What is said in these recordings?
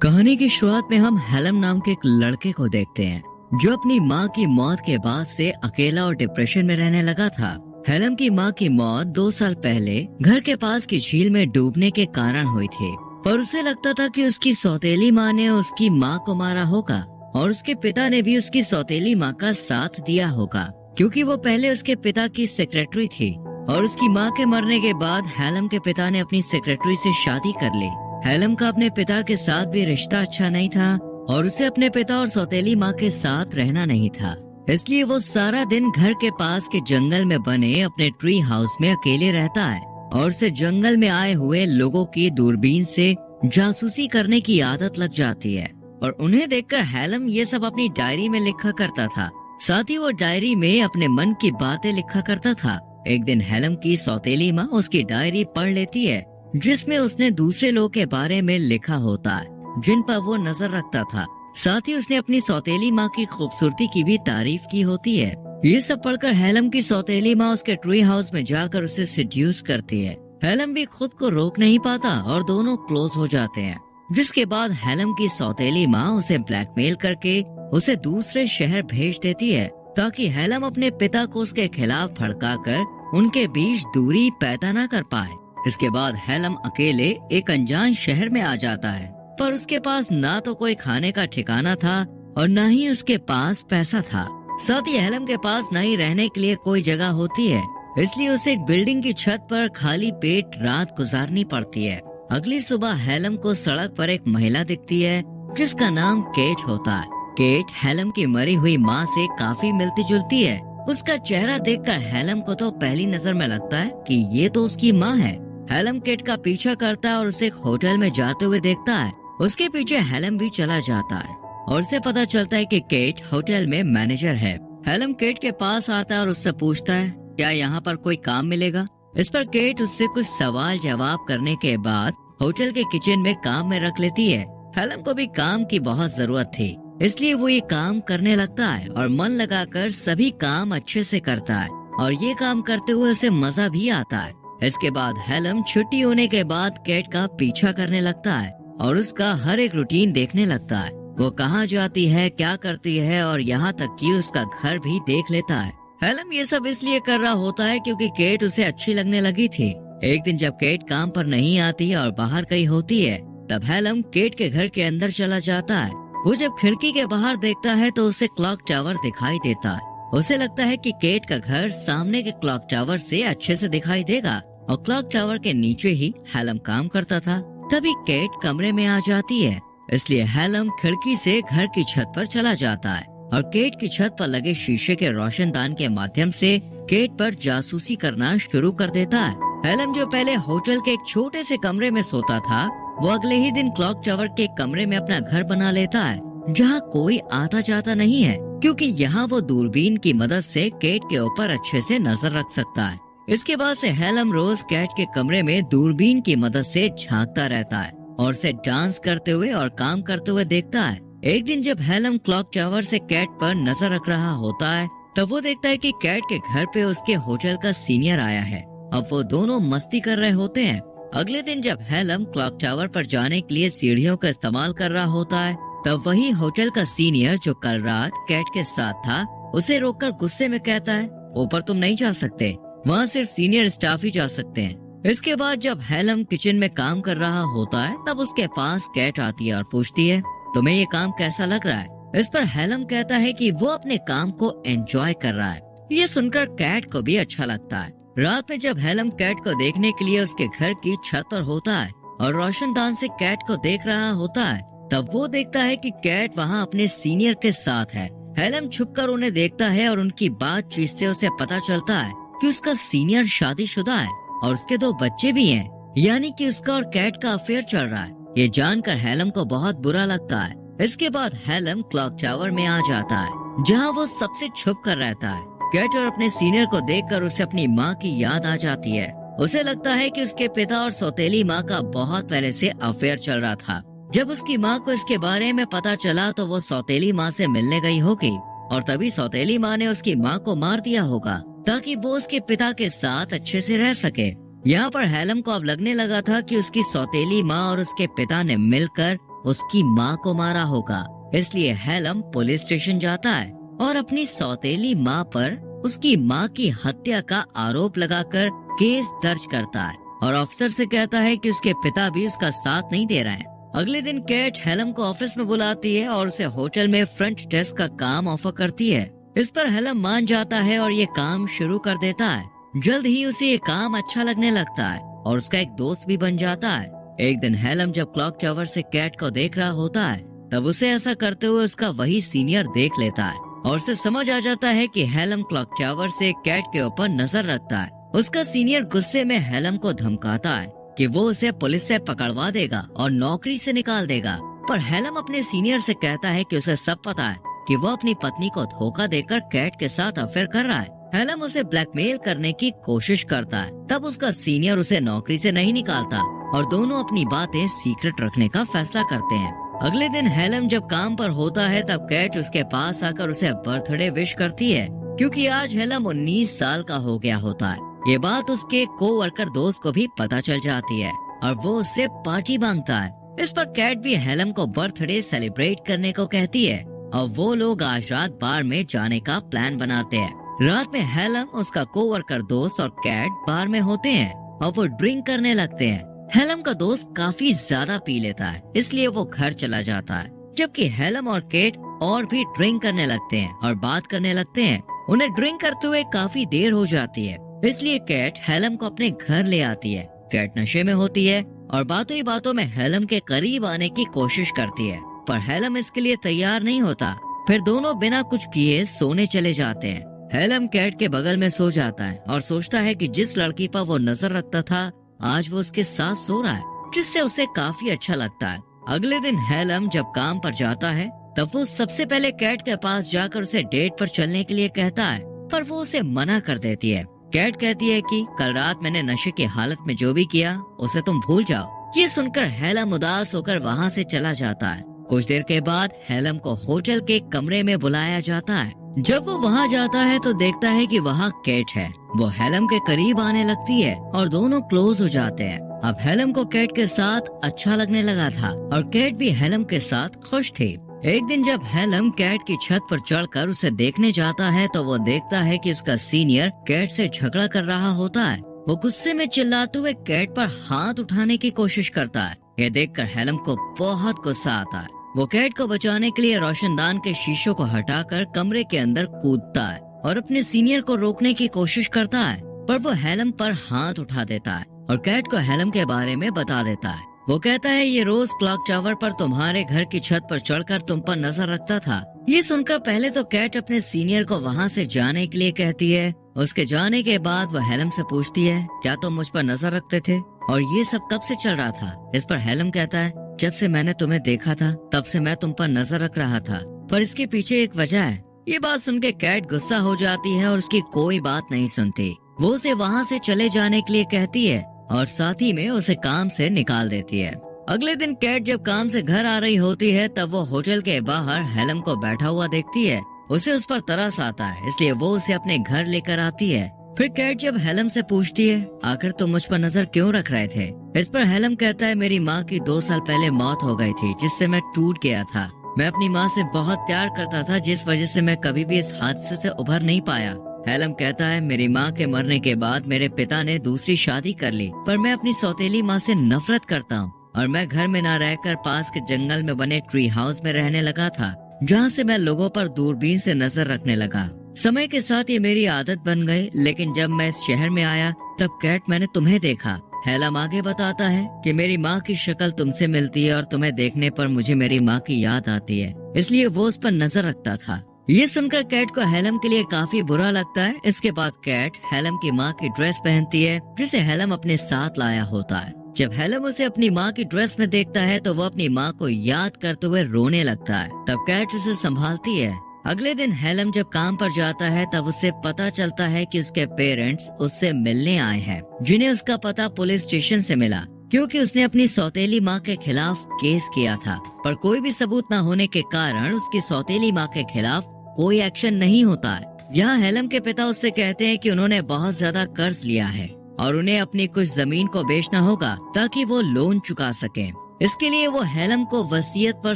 कहानी की शुरुआत में हम हेलम नाम के एक लड़के को देखते हैं जो अपनी माँ की मौत के बाद से अकेला और डिप्रेशन में रहने लगा था। हेलम की माँ की मौत 2 साल पहले घर के पास की झील में डूबने के कारण हुई थी, पर उसे लगता था कि उसकी सौतेली माँ ने उसकी माँ को मारा होगा और उसके पिता ने भी उसकी सौतेली माँ का साथ दिया होगा, क्योंकि वो पहले उसके पिता की सेक्रेटरी थी और उसकी माँ के मरने के बाद हेलम के पिता ने अपनी सेक्रेटरी से शादी कर ली। हेलम का अपने पिता के साथ भी रिश्ता अच्छा नहीं था और उसे अपने पिता और सौतेली माँ के साथ रहना नहीं था, इसलिए वो सारा दिन घर के पास के जंगल में बने अपने ट्री हाउस में अकेले रहता है और उसे जंगल में आए हुए लोगों की दूरबीन से जासूसी करने की आदत लग जाती है और उन्हें देखकर हेलम ये सब अपनी डायरी में लिखा करता था। साथ ही वो डायरी में अपने मन की बातें लिखा करता था। एक दिन हेलम की सौतेली माँ उसकी डायरी पढ़ लेती है जिसमें उसने दूसरे लोगों के बारे में लिखा होता है जिन पर वो नजर रखता था। साथ ही उसने अपनी सौतेली माँ की खूबसूरती की भी तारीफ की होती है। ये सब पढ़कर हेलम की सौतेली माँ उसके ट्री हाउस में जाकर उसे सेड्यूस करती है। हेलम भी खुद को रोक नहीं पाता और दोनों क्लोज हो जाते हैं, जिसके बाद हेलम की सौतेली माँ उसे ब्लैकमेल करके उसे दूसरे शहर भेज देती है ताकि हेलम अपने पिता को उसके खिलाफ भड़काकर उनके बीच दूरी पैदा न कर पाए। इसके बाद हेलम अकेले एक अनजान शहर में आ जाता है, पर उसके पास ना तो कोई खाने का ठिकाना था और न ही उसके पास पैसा था। साथ ही हेलम के पास न ही रहने के लिए कोई जगह होती है, इसलिए उसे एक बिल्डिंग की छत पर खाली पेट रात गुजारनी पड़ती है। अगली सुबह हेलम को सड़क पर एक महिला दिखती है जिसका नाम केट होता है। केट हेलम की मरी हुई माँ से काफी मिलती जुलती है। उसका चेहरा देखकर हेलम को तो पहली नजर में लगता है कि ये तो उसकी माँ है। हेलम केट का पीछा करता है और उसे एक होटल में जाते हुए देखता है। उसके पीछे हेलम भी चला जाता है और उसे पता चलता है कि केट होटल में मैनेजर है। हेलम केट के पास आता है और उससे पूछता है क्या यहाँ पर कोई काम मिलेगा। इस पर केट उससे कुछ सवाल जवाब करने के बाद होटल के किचन में काम में रख लेती है। हेलम को भी काम की बहुत जरूरत थी, इसलिए वो ये काम करने लगता है और मन लगाकर सभी काम अच्छे से करता है और ये काम करते हुए उसे मजा भी आता है। इसके बाद हेलम छुट्टी होने के बाद केट का पीछा करने लगता है और उसका हर एक रूटीन देखने लगता है। वो कहाँ जाती है, क्या करती है और यहाँ तक कि उसका घर भी देख लेता है। हेलम ये सब इसलिए कर रहा होता है क्योंकि केट उसे अच्छी लगने लगी थी। एक दिन जब केट काम पर नहीं आती और बाहर कहीं होती है, तब हेलम केट के घर के अंदर चला जाता है। वो जब खिड़की के बाहर देखता है तो उसे क्लॉक टावर दिखाई देता है। उसे लगता है कि केट का घर सामने के क्लॉक टावर से अच्छे से दिखाई देगा और क्लॉक टावर के नीचे ही हेलम काम करता था। तभी केट कमरे में आ जाती है, इसलिए हेलम खिड़की से घर की छत पर चला जाता है और केट की छत पर लगे शीशे के रोशनदान के माध्यम से केट पर जासूसी करना शुरू कर देता है। हेलम जो पहले होटल के एक छोटे से कमरे में सोता था, वो अगले ही दिन क्लॉक टावर के कमरे में अपना घर बना लेता है जहाँ कोई आता जाता नहीं है, क्योंकि यहाँ वो दूरबीन की मदद से केट के ऊपर अच्छे से नजर रख सकता है। इसके बाद से हेलम रोज केट के कमरे में दूरबीन की मदद से झांकता रहता है और उसे डांस करते हुए और काम करते हुए देखता है। एक दिन जब हेलम क्लॉक टावर से केट पर नजर रख रहा होता है, तब वो देखता है कि केट के घर पे उसके होटल का सीनियर आया है। अब वो दोनों मस्ती कर रहे होते हैं। अगले दिन जब हेलम क्लॉक टावर पर जाने के लिए सीढ़ियों का इस्तेमाल कर रहा होता है, तब वही होटल का सीनियर जो कल रात केट के साथ था, उसे रोककर गुस्से में कहता है ऊपर तुम नहीं जा सकते, वहाँ सिर्फ सीनियर स्टाफ ही जा सकते हैं। इसके बाद जब हेलम किचन में काम कर रहा होता है, तब उसके पास केट आती है और पूछती है तुम्हें ये काम कैसा लग रहा है। इस पर हेलम कहता है कि वो अपने काम को एंजॉय कर रहा है। ये सुनकर केट को भी अच्छा लगता है। रात में जब हेलम केट को देखने के लिए उसके घर की छत पर होता है और रोशनदान से केट को देख रहा होता है, तब वो देखता है कि केट वहाँ अपने सीनियर के साथ है। हेलम छुपकर उन्हें देखता है और उनकी बातचीत से उसे पता चलता है कि उसका सीनियर शादीशुदा है और उसके 2 बच्चे भी हैं, यानी कि उसका और केट का अफेयर चल रहा है। ये जानकर हेलम को बहुत बुरा लगता है। इसके बाद हेलम क्लॉक टावर में आ जाता है जहाँ वो सबसे छुप कर रहता है। केट और अपने सीनियर को देखकर उसे अपनी माँ की याद आ जाती है। उसे लगता है कि उसके पिता और सौतेली माँ का बहुत पहले से अफेयर चल रहा था। जब उसकी माँ को इसके बारे में पता चला तो वो सौतेली माँ से मिलने गई होगी और तभी सौतेली माँ ने उसकी माँ को मार दिया होगा ताकि वो उसके पिता के साथ अच्छे से रह सके। यहाँ पर हेलम को अब लगने लगा था कि उसकी सौतेली माँ और उसके पिता ने मिलकर उसकी माँ को मारा होगा। इसलिए हेलम पुलिस स्टेशन जाता है और अपनी सौतेली माँ पर उसकी माँ की हत्या का आरोप लगाकर केस दर्ज करता है और अफसर से कहता है कि उसके पिता भी उसका साथ नहीं दे रहे हैं। अगले दिन कैट हेलम को ऑफिस में बुलाती है और उसे होटल में फ्रंट डेस्क का काम ऑफर करती है। इस पर हेलम मान जाता है और ये काम शुरू कर देता है। जल्द ही उसे ये काम अच्छा लगने लगता है और उसका एक दोस्त भी बन जाता है। एक दिन हेलम जब क्लॉक टावर से कैट को देख रहा होता है तब उसे ऐसा करते हुए उसका वही सीनियर देख लेता है और उसे समझ आ जाता है कि हेलम क्लॉक टावर से कैट के ऊपर नजर रखता है। उसका सीनियर गुस्से में हेलम को धमकाता है कि वो उसे पुलिस से पकड़वा देगा और नौकरी से निकाल देगा, पर हेलम अपने सीनियर से कहता है कि उसे सब पता है कि वो अपनी पत्नी को धोखा देकर कैट के साथ अफेयर कर रहा है। हेलम उसे ब्लैकमेल करने की कोशिश करता है। तब उसका सीनियर उसे नौकरी से नहीं निकालता और दोनों अपनी बातें सीक्रेट रखने का फैसला करते हैं। अगले दिन हेलम जब काम पर होता है तब कैट उसके पास आकर उसे बर्थडे विश करती है, क्योंकि आज हेलम 19 साल का हो गया होता है। ये बात उसके कोवर्कर दोस्त को भी पता चल जाती है और वो उससे पार्टी मांगता है। इस पर कैट भी हेलम को बर्थडे सेलिब्रेट करने को कहती है और वो लोग आज रात बार में जाने का प्लान बनाते हैं। रात में हेलम, उसका कोवर्कर दोस्त और कैट बार में होते हैं और वो ड्रिंक करने लगते हैं। हेलम का दोस्त काफी ज्यादा पी लेता है, इसलिए वो घर चला जाता है, जबकि हेलम और कैट और भी ड्रिंक करने लगते हैं और बात करने लगते हैं। उन्हें ड्रिंक करते हुए काफी देर हो जाती है, इसलिए कैट हेलम को अपने घर ले आती है। कैट नशे में होती है और बातों ही बातों में हेलम के करीब आने की कोशिश करती है, पर हेलम इसके लिए तैयार नहीं होता। फिर दोनों बिना कुछ किए सोने चले जाते हैं। हेलम कैट के बगल में सो जाता है और सोचता है कि जिस लड़की पर वो नजर रखता था आज वो उसके साथ सो रहा है, जिससे उसे काफी अच्छा लगता है। अगले दिन हेलम जब काम पर जाता है तब वो सबसे पहले कैट के पास जाकर उसे डेट पर चलने के लिए कहता है, पर वो उसे मना कर देती है। कैट कहती है कि कल रात मैंने नशे की हालत में जो भी किया उसे तुम भूल जाओ। ये सुनकर हेलम उदास होकर वहाँ से चला जाता है। कुछ देर के बाद हेलम को होटल के कमरे में बुलाया जाता है। जब वो वहाँ जाता है तो देखता है कि वहाँ कैट है। वो हेलम के करीब आने लगती है और दोनों क्लोज हो जाते हैं। अब हेलम को कैट के साथ अच्छा लगने लगा था और कैट भी हेलम के साथ खुश थी। एक दिन जब हेलम कैट की छत पर चढ़कर उसे देखने जाता है तो वो देखता है कि उसका सीनियर कैट से झगड़ा कर रहा होता है। वो गुस्से में चिल्लाते हुए कैट पर हाथ उठाने की कोशिश करता है। ये देखकर हेलम को बहुत गुस्सा आता है। वो कैट को बचाने के लिए रोशनदान के शीशों को हटाकर कमरे के अंदर कूदता है और अपने सीनियर को रोकने की कोशिश करता है, पर वो हेलम पर हाथ उठा देता है और कैट को हेलम के बारे में बता देता है। वो कहता है ये रोज क्लॉक टावर पर तुम्हारे घर की छत पर चढ़कर तुम पर नजर रखता था। ये सुनकर पहले तो कैट अपने सीनियर को वहाँ से जाने के लिए कहती है। उसके जाने के बाद वो हेलम से पूछती है, क्या तुम मुझ पर नजर रखते थे और ये सब कब से चल रहा था? इस पर हेलम कहता है, जब से मैंने तुम्हें देखा था तब से मैं तुम पर नजर रख रहा था, पर इसके पीछे एक वजह है। ये बात सुन के कैट गुस्सा हो जाती है और उसकी कोई बात नहीं सुनती। वो उसे वहाँ से चले जाने के लिए कहती है और साथ ही में उसे काम से निकाल देती है। अगले दिन कैट जब काम से घर आ रही होती है तब वो होटल के बाहर हेलम को बैठा हुआ देखती है। उसे उस पर तरस आता है, इसलिए वो उसे अपने घर लेकर आती है। फिर कैट जब हेलम से पूछती है, आखिर तुम मुझ पर नजर क्यों रख रहे थे? इस पर हेलम कहता है, मेरी माँ की 2 साल पहले मौत हो गई थी, जिससे मैं टूट गया था। मैं अपनी माँ से बहुत प्यार करता था, जिस वजह से मैं कभी भी इस हादसे से उभर नहीं पाया। हेलम कहता है, मेरी माँ के मरने के बाद मेरे पिता ने दूसरी शादी कर ली, पर मैं अपनी सौतेली माँ से नफरत करता हूँ और मैं घर में न रहकर पास के जंगल में बने ट्री हाउस में रहने लगा था, जहाँ से मैं लोगों पर दूरबीन से नजर रखने लगा। समय के साथ ये मेरी आदत बन गई, लेकिन जब मैं इस शहर में आया तब कैट मैंने तुम्हें देखा। हेलम आगे बताता है कि मेरी माँ की शक्ल तुमसे मिलती है और तुम्हें देखने पर मुझे मेरी माँ की याद आती है, इसलिए वो उस पर नजर रखता था। ये सुनकर कैट को हेलम के लिए काफी बुरा लगता है। इसके बाद कैट हेलम की माँ की ड्रेस पहनती है, जिसे हेलम अपने साथ लाया होता है। जब हेलम उसे अपनी माँ की ड्रेस में देखता है तो वो अपनी माँ को याद करते हुए रोने लगता है। तब कैट उसे संभालती है। अगले दिन हेलम जब काम पर जाता है तब उसे पता चलता है कि उसके पेरेंट्स उससे मिलने आए हैं, जिन्हें उसका पता पुलिस स्टेशन से मिला, क्योंकि उसने अपनी सौतेली माँ के खिलाफ केस किया था, पर कोई भी सबूत न होने के कारण उसकी सौतेली माँ के खिलाफ कोई एक्शन नहीं होता है। यहाँ हेलम के पिता उससे कहते हैं कि उन्होंने बहुत ज्यादा कर्ज लिया है और उन्हें अपनी कुछ जमीन को बेचना होगा ताकि वो लोन चुका सके। इसके लिए वो हेलम को वसीयत पर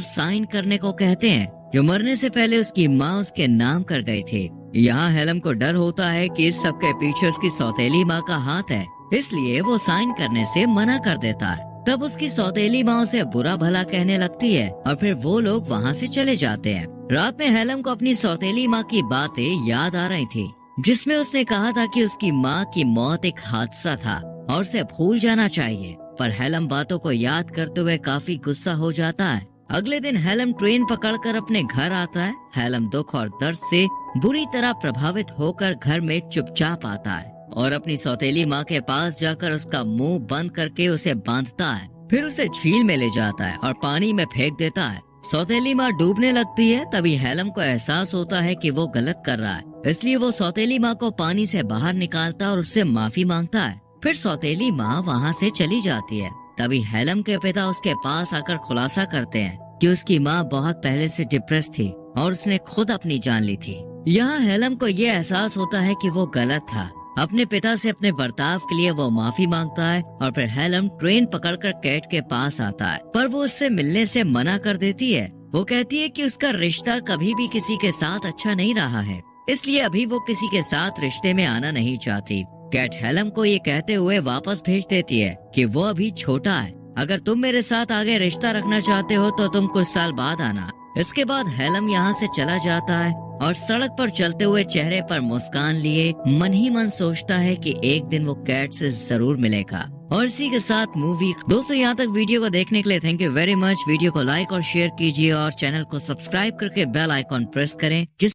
साइन करने को कहते हैं, जो मरने से पहले उसकी माँ उसके नाम कर गई थी। यहाँ हेलम को डर होता है कि इस सब के पीछे उसकी सौतेली माँ का हाथ है, इसलिए वो साइन करने से मना कर देता है। तब उसकी सौतेली माँ उसे बुरा भला कहने लगती है और फिर वो लोग वहाँ से चले जाते हैं। रात में हेलम को अपनी सौतेली माँ की बातें याद आ रही थी, जिसमें उसने कहा था कि उसकी माँ की मौत एक हादसा था और उसे भूल जाना चाहिए। पर हेलम बातों को याद करते हुए काफी गुस्सा हो जाता है। अगले दिन हेलम ट्रेन पकड़कर अपने घर आता है। हेलम दुख और दर्द से बुरी तरह प्रभावित होकर घर में चुपचाप आता है और अपनी सौतेली माँ के पास जाकर उसका मुंह बंद करके उसे बांधता है। फिर उसे झील में ले जाता है और पानी में फेंक देता है। सौतेली माँ डूबने लगती है। तभी हेलम को एहसास होता है कि वो गलत कर रहा है, इसलिए वो सौतेली माँ को पानी से बाहर निकालता और उससे माफी मांगता है। फिर सौतेली माँ वहाँ से चली जाती है। तभी हेलम के पिता उसके पास आकर खुलासा करते हैं कि उसकी माँ बहुत पहले से डिप्रेस थी और उसने खुद अपनी जान ली थी। यहाँ हेलम को ये एहसास होता है कि वो गलत था। अपने पिता से अपने बर्ताव के लिए वो माफी मांगता है और फिर हेलम ट्रेन पकड़कर कैट के पास आता है, पर वो उससे मिलने से मना कर देती है। वो कहती है कि उसका रिश्ता कभी भी किसी के साथ अच्छा नहीं रहा है, इसलिए अभी वो किसी के साथ रिश्ते में आना नहीं चाहती। कैट हेलम को ये कहते हुए वापस भेज देती है कि वो अभी छोटा है, अगर तुम मेरे साथ आगे रिश्ता रखना चाहते हो तो तुम कुछ साल बाद आना। इसके बाद हेलम यहाँ से चला जाता है और सड़क पर चलते हुए चेहरे पर मुस्कान लिए मन ही मन सोचता है कि एक दिन वो कैट से जरूर मिलेगा। और इसी के साथ मूवी दोस्तों यहाँ तक वीडियो को देखने के लिए thank you very much. Video को लाइक और शेयर कीजिए और चैनल को सब्सक्राइब करके बेल आइकॉन प्रेस करें, जिस